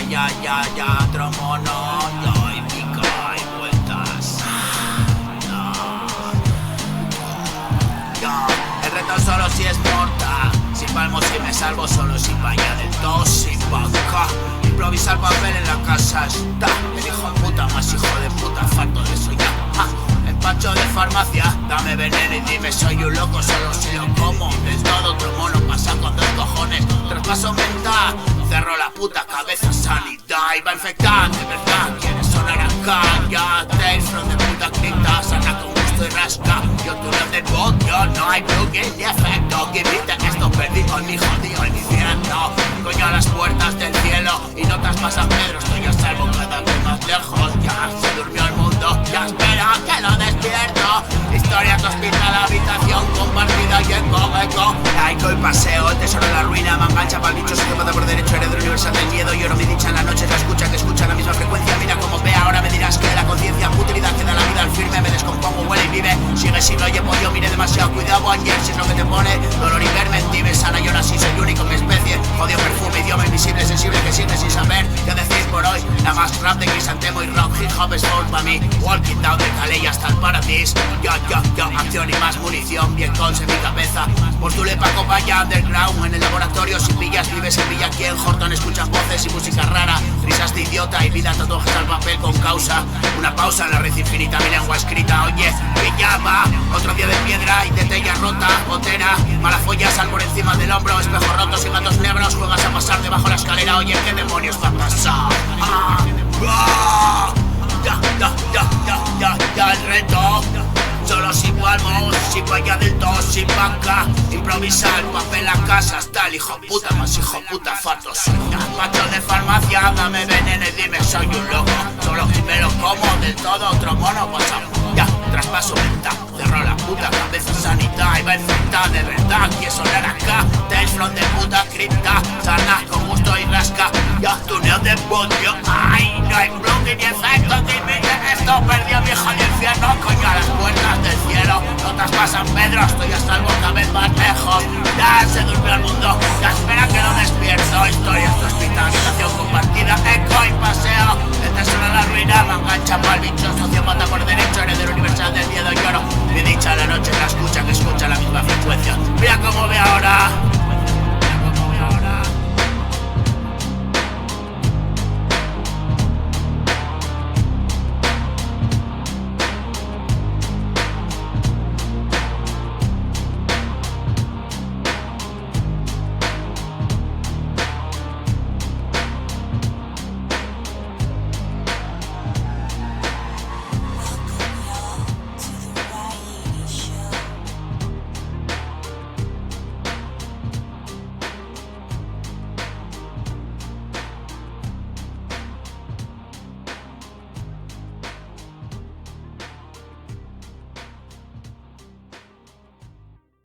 ya, otro mono, doy pico y vueltas. Yo, el reto solo si es morta. Si palmo si me salvo, solo si vaya del todo, sin banca. Improvisar papel en la casa está. El hijo de puta, más hijo de puta, farto de eso ya. Empacho de farmacia, dame veneno y dime soy un loco, solo si lo como. Del todo otro mono pasa con dos cojones. Traspaso mental, cerro la puta cabeza, sanidad y va a infectar. De verdad, quieres sonar acá, ya. Tales from de puta cripta, sana con gusto y rasca. Yo túnel del bot, yo no hay plugin ni efecto. Que evita que esto perdí con mi jodido infierno. Coño a las puertas del cielo y notas más a Pedro, estoy a salvo cada vez más lejos. Ya se durmió el mundo, ya espera que lo despierto. Historia que hospita la habitación compartida y eco. Laico y paseo, el tesoro de la ruina. Me engancha pa'l bicho, soy capaz por derecho, heredero universal del miedo. Lloro mi dicha en la noche, la escucha que escucha la misma frecuencia. Mira cómo ve, ahora me dirás que la conciencia utilidad que da la vida al firme. Me descompongo, huele y vive, sigue si no llevo yo. Mire demasiado, cuidado ayer, si es lo que te pone. Dolor y verme en ti, me sana y ahora sí soy único en mi especie. Odio perfume, idioma invisible, sensible que sientes sin saber qué decir por hoy. La más rap de crisantemo y rock, hip hop es folk para mí. Walking down de Calais hasta el paradis. Yo, acción y más munición, bien cons en mi cabeza. Postule pa' copaya underground en el laboratorio. Si pillas, vives en Villa aquí en Horton, escuchas voces y música rara. Risas de idiota y vida tatuajes al papel con causa. Una pausa en la red infinita, mi lengua escrita. Oye, que llama, otro día de piedra y de tella rota, botera. Mala folla, sal por encima del hombro, espejos rotos y gatos negros. Juegas a pasar debajo la escalera, oye, ¿qué demonios va a pasar? Ya, el reto. Solo si palmo, si vaya del todo, sin banca. Improvisar, papel a casa, hasta el hijo puta, más hijo puta, farto soy. Macho de farmacia, dame veneno y dime soy un loco. Solo si me lo como del todo, otro mono pasa. Ya, traspaso mental, cerro la puta cabeza, sanidad y va a infectar de verdad. Quiero sonar acá, Tales from de puta cripta, sana con gusto y rasca. Ya, túnel de bodio, ay, no hay plugin ni efecto. Dime que esto perdió viejo al infierno, coño a las puertas del cielo. Notas pasan Pedro, estoy a salvo cada vez más lejos. Ya se durmió el mundo, ya espera que lo despierto. Historias de hospitalización compartida, eco y paseo. El tesoro de la